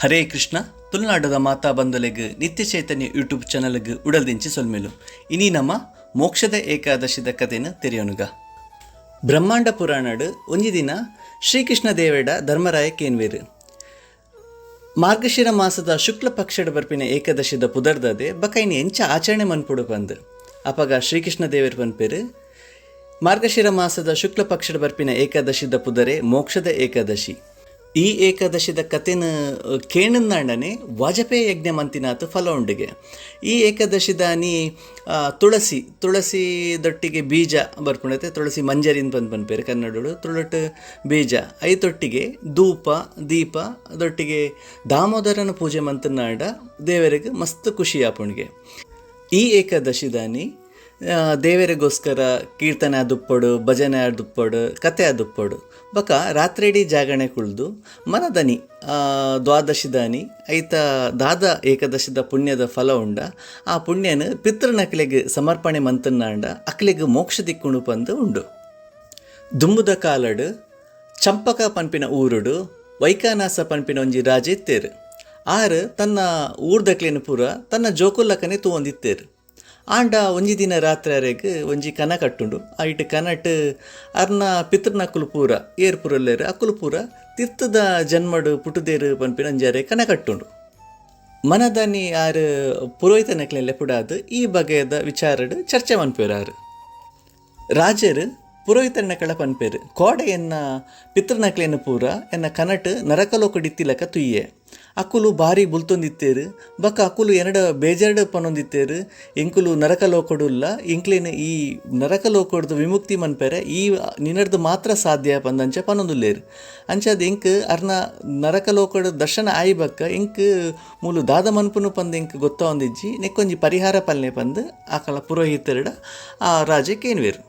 ಹರೇ ಕೃಷ್ಣ. ತುಳುನಾಡದ ಮಾತಾ ಬಂದಲೆಗ್ ನಿತ್ಯ ಚೈತನ್ಯ ಯೂಟ್ಯೂಬ್ ಚಾನಲ್ಗೆ ಉಡಲ್ದಿಂಚಿ ಸೊಲ್ಮೇಲು ಇನಿ ನಮ್ಮ ಮೋಕ್ಷದ ಏಕಾದಶಿದ ಕಥೆನ ತೆರೆಯೋನುಗ. ಬ್ರಹ್ಮಾಂಡ ಪುರಾಣಡ್ ಒಂಜಿ ದಿನ ಶ್ರೀಕೃಷ್ಣ ದೇವೇಡ ಧರ್ಮರಾಯ ಕೇನ್ವೇರು ಮಾರ್ಗಶಿರ ಮಾಸದ ಶುಕ್ಲ ಪಕ್ಷದ ಬರ್ಪಿನ ಏಕಾದಶಿದ ಪುದರ್ದದೆ ಬಕೈನಿ ಎಂಚ ಆಚರಣೆ ಮನ್ಪುಡು ಬಂದು ಅಪಗ ಶ್ರೀಕೃಷ್ಣ ದೇವೇರು ಪನ್ಪೇರು ಮಾರ್ಗಶಿರ ಮಾಸದ ಶುಕ್ಲ ಪಕ್ಷದ ಬರ್ಪಿನ ಏಕಾದಶಿದ ಪುದರೆ ಮೋಕ್ಷದ ಏಕಾದಶಿ. ಈ ಏಕಾದಶಿದ ಕಥೆನ ಕೇಣಂದಾಂಡನೆ ವಾಜಪೇಯಿ ಯಜ್ಞ ಮಂತಿನಾಥ ಫಲ ಉಂಡಿಗೆ. ಈ ಏಕಾದಶಿದಾನಿ ತುಳಸಿದೊಟ್ಟಿಗೆ ಬೀಜ ಬರ್ಪುಣತೆ, ತುಳಸಿ ಮಂಜರಿನ ಪನ್ಪೇರು ಕನ್ನಡಡು ತುಳಟ್ ಬೀಜ ಐತೊಟ್ಟಿಗೆ ಧೂಪ ದೀಪ ಅದೊಟ್ಟಿಗೆ ದಾಮೋದರನ ಪೂಜೆ ಮಂತನಾಡ ದೇವರಿಗೆ ಮಸ್ತ್ ಖುಷಿ ಆಪುಣಿಗೆ. ಈ ಏಕಾದಶಿದಾನಿ ದೇವರಿಗೋಸ್ಕರ ಕೀರ್ತನೆ ಆದುಪ್ಪಡು, ಭಜನೆ ಆದುಪ್ಪಡು, ಕತೆ ಆದುಪ್ಪಡು ಬಕ ರಾತ್ರಿ ಇಡೀ ಜಾಗರಣೆ ಕುಳ್ದು ಮನದನಿ ದ್ವಾದಶಿದಾನಿ ಐತ ದಾದ ಏಕಾದಶಿದ ಪುಣ್ಯದ ಫಲ ಉಂಡ. ಆ ಪುಣ್ಯನ ಪಿತೃನಕ್ಲೆಗ್ ಸಮರ್ಪಣೆ ಮಂತನಾಂಡ ಅಕ್ಲೆಗ್ ಮೋಕ್ಷ ದಿಕ್ಕುಂಡು ಪಂದು ಉಂಡು. ದುಂಬುದ ಕಾಲಡ್ ಚಂಪಕ ಪನ್ಪಿನ ಊರುಡು ವೈಕಾನಾಸ ಪನ್ಪಿನ ಒಂಜಿ ರಾಜ ಇತ್ತೇರು. ಆರು ತನ್ನ ಊರ್ದಕ್ಲೇನು ಪೂರ ತನ್ನ ಜೋಕುಲ್ಲಕನೆ ತೂವೊಂದಿತ್ತೇರು. ಆಂಡ ಒಂಜಿ ದಿನ ರಾತ್ರಿ ಅರೆಗ್ ಒಂಜಿ ಕನ ಕಟ್ಟುಂಡು. ಐಟ್ ಕನಟ್ ಅರ್ನ ಪಿತೃನಕ್ಕುಲು ಪೂರ ಏರ್ ಪುರಲ್ಲೇರು ಅಕ್ಕುಲು ಪೂರ ತಿರ್ತದ ಜನ್ಮಡು ಪುಟುದೇರು ಪನ್ಪಿನ ಅಂಜಾರೆ ಕನ ಕಟ್ಟುಂಡು. ಮನದಾನಿ ಆರು ಪುರೋಹಿತನಕ್ಲೆಲ್ಲ ಪುಡಾದು ಈ ಬಗೆಯದ ವಿಚಾರಡು ಚರ್ಚೆ ಮನ್ಪೇರು. ಆರು ರಾಜರು ಪುರೋಹಿತನಕಳ ಪನ್ಪೇರು ಕೋಡೆ ಎನ್ನ ಪಿತೃನಕ್ಲೇನು ಪೂರ ಎನ್ನ ಕನಟ್ ನರಕಲೋಕಡಿತ್ತಿಲಕ ತುಯ್ಯೆ ಅಕ್ಕುಲು ಭಾರಿ ಬುಲ್ತೊಂದಿತ್ತೇರು ಬಕ್ಕ ಅಕ್ಕುಲು ಬೇಜಾರ್ಡು ಪನೊಂದಿತ್ತೇರು. ಎಂಕುಲು ನರಕಲೋಕಡುಲ್ಲ ಎಂಕ್ಲೇನು ಈ ನರಕಲೋಕಡ್ದು ವಿಮುಕ್ತಿ ಮನ್ಪೇರೆ ಈ ನಿನ್ನಡ್ದು ಮಾತ್ರ ಸಾಧ್ಯ ಪಂದಂಚ ಪನೊಂದುಲ್ಲೇರು. ಅಂಚಾದ ಎಂಕ್ ಅರ್ನ ನರಕಲೋಕಡ ದರ್ಶನ ಆಯಿ ಬಕ್ಕ ಎಂಕ್ ಮೂಲು ದಾದ ಮನ್ಪುನು ಪಂದು ಎಂಕ್ ಗೊತ್ತ ಒಂದಿಜ್ಜಿ ನೆಕ್ಕೊಂಜಿ ಪರಿಹಾರ ಪಲ್ನೆ ಪಂದು ಆಕಳ ಪುರೋಹಿತರಡ ಆ ರಾಜಕ್ಕೆ ಏನ್ವೇರು.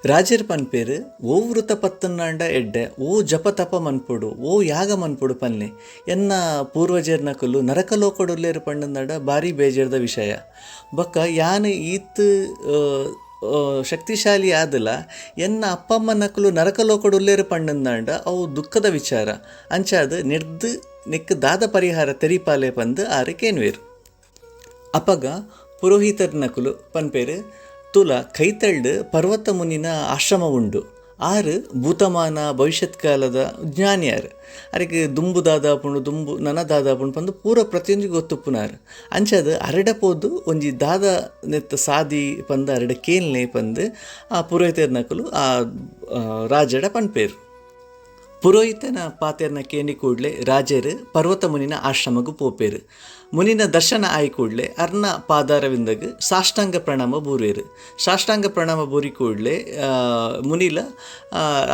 ರಾಜರ್ ಪನ್ಪೇರು ಓ ವೃತ ಪತ್ತನ್ನಾಂಡ ಎಡ್ಡೆ ಓ ಜಪ ತಪ ಮನ್ಪೊಡು ಓ ಯಾಗ ಮನ್ಪೊಡು ಪನ್ನೆ ಎನ್ನ ಪೂರ್ವಜರ್ನಕುಲು ನರಕಲೋಕಡುಲ್ಲೇರು ಪಂಡಂದಾಂಡ ಭಾರಿ ಬೇಜಾರ್ದ ವಿಷಯ. ಬಕ್ಕ ಯಾನು ಈತ್ ಶಕ್ತಿಶಾಲಿ ಆದಲ ಎನ್ನ ಅಪ್ಪಮ್ಮನಕುಲು ನರಕಲೋಕಡುಲ್ಲೇರು ಪಂಡಂದಾಂಡ ಅವು ದುಃಖದ ವಿಚಾರ. ಅಂಚಾದ ನೆಡ್ದು ನೆಕ್ ದಾದ ಪರಿಹಾರ ತೆರಿಪಾಲೆ ಪಂದು ಆರಿಕೇನ್ವೇರು. ಅಪಗ ಪುರೋಹಿತರ್ನಕುಲು ಪನ್ಪೇರು ತುಲ ಕೈತಳ್ಳು ಪರ್ವತ ಮುನಿನ ಆಶ್ರಮ ಉಂಡು. ಆರು ಭೂತಮಾನ ಭವಿಷ್ಯತ್ ಕಾಲದ ಜ್ಞಾನಿಯಾರು ಅರಿಗೆ ದುಂಬು ದಾದಾಪುಂಡು ದುಂಬು ನನ ದಾದಾಪುಂಡು ಪಂದು ಪೂರ ಪ್ರತಿಯೊಂದಿಗೆ ಗೊತ್ತುಪ್ಪುನಾರು. ಅಂಚದು ಅರಡ ಪೋದು ಒಂಜಿ ದಾದ ನೆತ್ತ ಸಾದಿ ಪಂದು ಅರಡ ಕೇಲ್ನೆ ಪಂದು ಆ ಪುರೋಹಿತರ್ನಕುಲು ಆ ರಾಜಡ ಪನ್ಪೇರು. ಪುರೋಹಿತನ ಪಾತೆರ್ನ ಕೇಣಿ ಕೂಡಲೇ ರಾಜರು ಪರ್ವತ ಮುನಿನ ಆಶ್ರಮಗೂ ಪೋಪೇರು. ಮುನಿನ ದರ್ಶನ ಆಯಿ ಕೂಡಲೇ ಅರ್ನ ಪಾದಾರವಿಂದಗ್ ಸಾಷ್ಟಾಂಗ ಪ್ರಣಾಮ ಬೂರೇರು. ಸಾಷ್ಟಾಂಗ ಪ್ರಣಾಮ ಬೂರಿ ಕೂಡಲೇ ಮುನಿಲ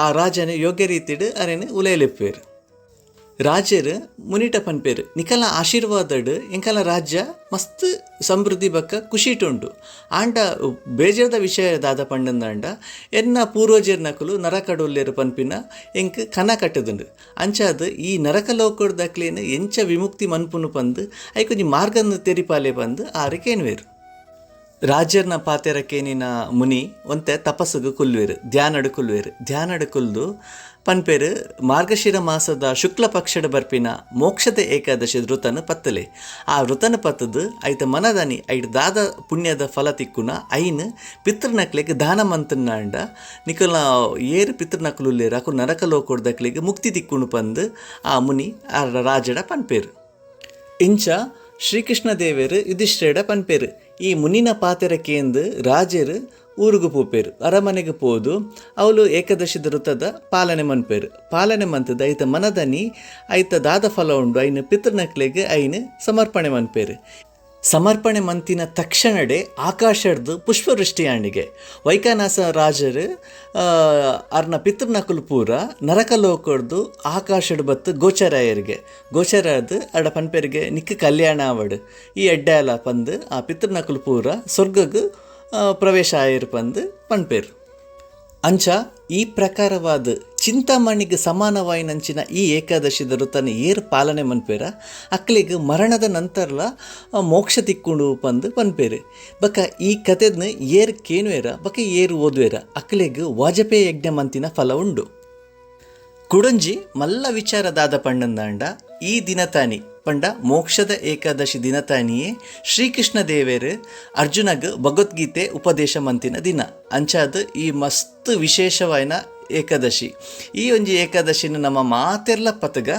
ಆ ರಾಜನ ಯೋಗ್ಯ ರೀತಿಡ್ ಅರೇನು ಉಲೆಯಲಿಪ್ಪೇರು. ರಾಜರು ಮುನಿಟ ಪನ್ಪೇರು ನಿಕಲ ಆಶೀರ್ವಾದಡ್ ಎಂಕಲ ರಾಜ್ಯ ಮಸ್ತ್ ಸಮೃದ್ಧಿ ಬಕ್ಕ ಖುಷಿಟುಂಡು. ಆಂಡ ಬೇಜಾರ್ದ ವಿಷಯ ದಾದ ಪಂಡಂದಾಂಡ ಎನ್ನ ಪೂರ್ವಜರ್ನಕುಲು ನರಕಡುಲ್ಲೇರು ಪನ್ಪಿನ ಎಂಕ್ ಕನ ಕಟ್ಟದುಂಡು. ಅಂಚಾದ ಈ ನರಕಲೋಕಡ್ದಕ್ಲೇನು ಎಂಚ ವಿಮುಕ್ತಿ ಮನ್ಪುನು ಪಂದು ಐಕೊಂಜಿ ಮಾರ್ಗನ ತೆರಿಪಾಲೆ ಪಂದು ಆರಿಕೇನ್ವೇರು. ರಾಜರ್ನ ಪಾತೆರಕ್ಕೇನಿನ ಮುನಿ ಒಂತೆ ತಪಸ್ಸುಗು ಕುಲ್ವೇರು ಧ್ಯಾನಡು ಕುಲ್ದು ಪನ್ಪೇರು ಮಾರ್ಗಶಿರ ಮಾಸದ ಶುಕ್ಲ ಪಕ್ಷದ ಬರ್ಪಿನ ಮೋಕ್ಷದ ಏಕಾದಶಿ ವೃತನ ಪತ್ತಲೆ. ಆ ವೃತನ ಪತ್ತದು ಐತ ಮನದಾನಿ ಐಟ್ ದಾದ ಪುಣ್ಯದ ಫಲ ತಿಕ್ಕುನ ಐನ್ ಪಿತೃನಕ್ಲೆಗ್ ದಾನ ಮಂತನಾಂಡ ನಿಕಲ ಏರು ಪಿತೃನಕುಲುಲ್ಲೇರು ಅಕು ನರಕಲೋಕೊಡ್ದಕ್ಲೆಗ್ ಮುಕ್ತಿ ತಿಕ್ಕುನು ಪಂದು ಆ ಮುನಿ ಆ ರಾಜಡ ಪನ್ಪೇರು. ಇಂಚ ಶ್ರೀಕೃಷ್ಣ ದೇವೇರು ಯುಧಿಷ್ಠಿರಡ ಪನ್ಪೇರು ಈ ಮುನಿನ ಪಾತೆರಕ್ಕೇಂದು ರಾಜರು ಊರುಗು ಪೋಪೇರು ಅರಮನೆಗೆ ಪೋದು ಅವಳು ಏಕಾದಶಿದ ವೃತದ ಪಾಲನೆ ಮನ್ಪೇರು. ಪಾಲನೆ ಮಂತದ ಐತ ಮನದನಿ ಐತ ದಾದ ಫಲ ಉಂಡು ಐನು ಪಿತೃನಕ್ಲೆಗ್ ಐನು ಸಮರ್ಪಣೆ ಮನ್ಪೇರು. ಸಮರ್ಪಣೆ ಮಂತಿನ ತಕ್ಷಣಡೆ ಆಕಾಶಡ್ದು ಪುಷ್ಪವೃಷ್ಟಿ ಆಂಡಿಗೆ ವೈಕಾನಾಸ ರಾಜರು ಅರ್ನ ಪಿತೃನಕುಲು ಪೂರ ನರಕಲೋಕಡ್ದು ಆಕಾಶಡ್ ಬತ್ತು ಗೋಚರಾಯರಿಗೆ ಅಡ ಪನ್ಪೇರಿಗೆ ನಿಕ್ಕ ಕಲ್ಯಾಣ ಆವಡು ಈ ಎಡ್ಡಾಲ ಪಂದು ಆ ಪಿತೃನಕುಲು ಪೂರ ಸ್ವರ್ಗಗ್ ಪ್ರವೇಶ ಆಯಿರು ಪಂದು ಪನ್ಪೇರು. ಅಂಚ ಈ ಪ್ರಕಾರವಾದ ಚಿಂತಾಮಣಿಗೆ ಸಮಾನವಾಯಿನಂಚಿನ ಈ ಏಕಾದಶಿದ ವೃತನ ಏರು ಪಾಲನೆ ಮನ್ಪೇರ ಅಕ್ಲಿಗೆ ಮರಣದ ನಂತರಲ ಮೋಕ್ಷ ತಿಕ್ಕೊಂಡು ಪಂದು ಪನ್ಪೇರು. ಬಕ್ಕ ಈ ಕಥೆದನ್ನ ಏರು ಕೇನುವೇರ ಬಕ್ಕ ಏರು ಓದುವೇರ ಅಕ್ಲಿಗೆ ವಾಜಪೇಯಿ ಯಜ್ಞ ಮಂತಿನ ಫಲ ಉಂಡು. ಕುಡಂಜಿ ಮಲ್ಲ ವಿಚಾರದಾದ ಪಂಡಂದಾಂಡ ಈ ದಿನತಾನಿ ಪಂಡ ಮೋಕ್ಷದ ಏಕಾದಶಿ ದಿನತಾನಿಯೇ ಶ್ರೀಕೃಷ್ಣ ದೇವೇರು ಅರ್ಜುನಗ್ ಭಗವದ್ಗೀತೆ ಉಪದೇಶ ಮಂತಿನ ದಿನ ಅಂಚಾದ ಈ ಮಸ್ತ್ ವಿಶೇಷವಾಯಿನ ಏಕಾದಶಿ. ಈ ಒಂಜಿ ಏಕಾದಶಿನ ನಮ್ಮ ಮಾತೆರ್ಲ ಪತಗ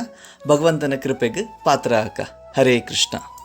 ಭಗವಂತನ ಕೃಪೆಗೆ ಪಾತ್ರ ಆಕ. ಹರೇ ಕೃಷ್ಣ.